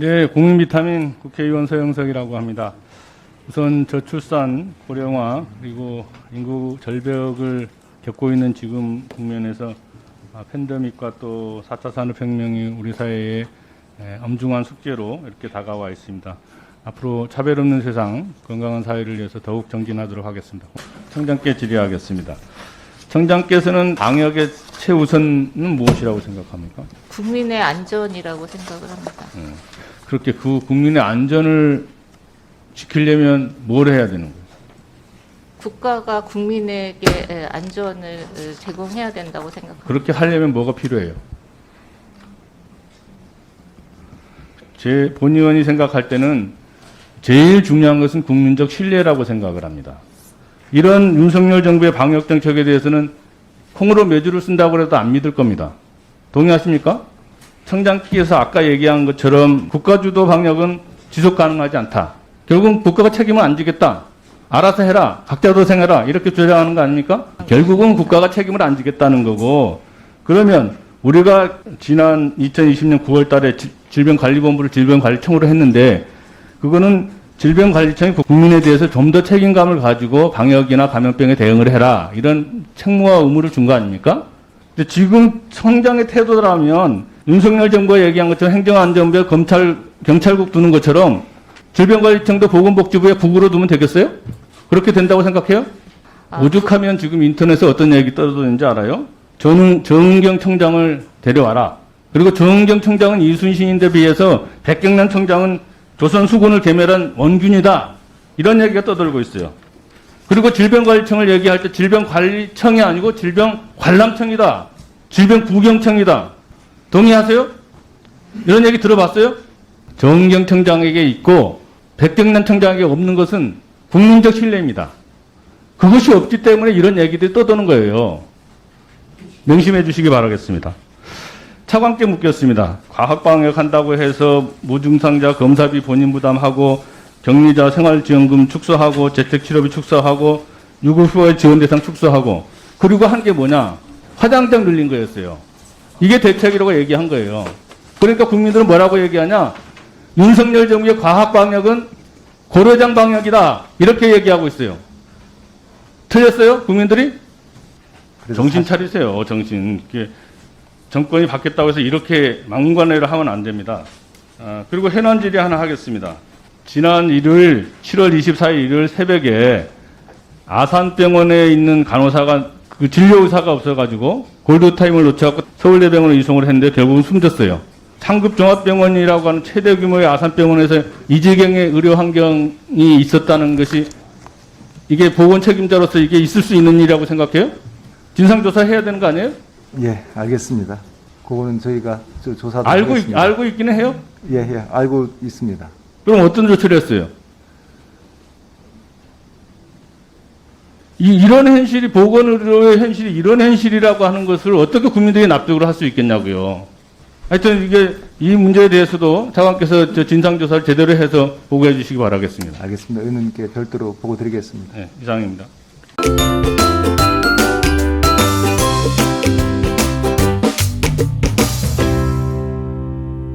네, 국민비타민 국회의원 서영석이라고 합니다. 우선 저출산, 고령화, 그리고 인구 절벽을 겪고 있는 지금 국면에서 팬데믹과 또 4차 산업혁명이 우리 사회에 엄중한 숙제로 이렇게 다가와 있습니다. 앞으로 차별 없는 세상, 건강한 사회를 위해서 더욱 정진하도록 하겠습니다. 청장께 질의하겠습니다. 청장께서는 방역의 최우선은 무엇이라고 생각합니까? 국민의 안전이라고 생각을 합니다. 그렇게 그 국민의 안전을 지키려면 뭘 해야 되는 거예요? 국가가 국민에게 안전을 제공해야 된다고 생각합니다. 그렇게 하려면 뭐가 필요해요? 제 본 의원이 생각할 때는 제일 중요한 것은 국민적 신뢰라고 생각을 합니다. 이런 윤석열 정부의 방역 정책에 대해서는 콩으로 매주를 쓴다고 해도 안 믿을 겁니다. 동의하십니까? 청장께서 아까 얘기한 것처럼 국가주도 방역은 지속 가능하지 않다. 결국은 국가가 책임을 안 지겠다. 알아서 해라. 각자 도생해라. 이렇게 주장하는 거 아닙니까? 결국은 국가가 책임을 안 지겠다는 거고, 그러면 우리가 지난 2020년 9월 달에 질병관리본부를 질병관리청으로 했는데, 그거는 질병관리청이 국민에 대해서 좀 더 책임감을 가지고 방역이나 감염병에 대응을 해라. 이런 책무와 의무를 준 거 아닙니까? 근데 지금 청장의 태도라면 윤석열 정부가 얘기한 것처럼 행정안전부에 경찰국 두는 것처럼 질병관리청도 보건복지부에 국으로 두면 되겠어요? 그렇게 된다고 생각해요? 오죽하면 지금 인터넷에 어떤 얘기 떨어졌는지 알아요? 저는 정은경 청장을 데려와라. 그리고 정은경 청장은 이순신인데 비해서 백경란 청장은 조선 수군을 개멸한 원균이다. 이런 얘기가 떠돌고 있어요. 그리고 질병관리청을 얘기할 때 질병관리청이 아니고 질병관람청이다. 질병구경청이다. 동의하세요? 이런 얘기 들어봤어요? 정은경 청장에게 있고 백경란 청장에게 없는 것은 국민적 신뢰입니다. 그것이 없기 때문에 이런 얘기들이 떠도는 거예요. 명심해 주시기 바라겠습니다. 차관께 묻겠습니다. 과학방역 한다고 해서 무증상자 검사비 본인 부담하고 격리자 생활지원금 축소하고 재택치료비 축소하고 유급 휴가 지원 대상 축소하고 그리고 한 게 뭐냐? 화장장 늘린 거였어요. 이게 대책이라고 얘기한 거예요. 그러니까 국민들은 뭐라고 얘기하냐? 윤석열 정부의 과학방역은 고려장 방역이다. 이렇게 얘기하고 있어요. 틀렸어요? 국민들이? 정신 차리세요. 정신. 정권이 바뀌었다고 해서 이렇게 막무가내로 하면 안 됩니다. 그리고 현안 질의 하나 하겠습니다. 지난 일요일 7월 24일 일요일 새벽에 아산병원에 있는 간호사가 그 진료의사가 없어가지고 골드타임을 놓쳐갖고 서울대병원으로 이송을 했는데 결국은 숨졌어요. 상급종합병원이라고 하는 최대 규모의 아산병원에서 이 지경의 의료 환경이 있었다는 것이 이게 보건 책임자로서 이게 있을 수 있는 일이라고 생각해요? 진상조사 해야 되는 거 아니에요? 예, 알겠습니다. 그거는 저희가 조사도 하겠습니다. 알고 있기는 해요? 예, 알고 있습니다. 그럼 어떤 조치를 했어요? 이런 현실이, 보건의료의 현실이 이런 현실이라고 하는 것을 어떻게 국민들이 납득을 할 수 있겠냐고요. 하여튼 이 문제에 대해서도 차관께서 진상조사를 제대로 해서 보고해 주시기 바라겠습니다. 알겠습니다. 의원님께 별도로 보고 드리겠습니다. 네, 이상입니다.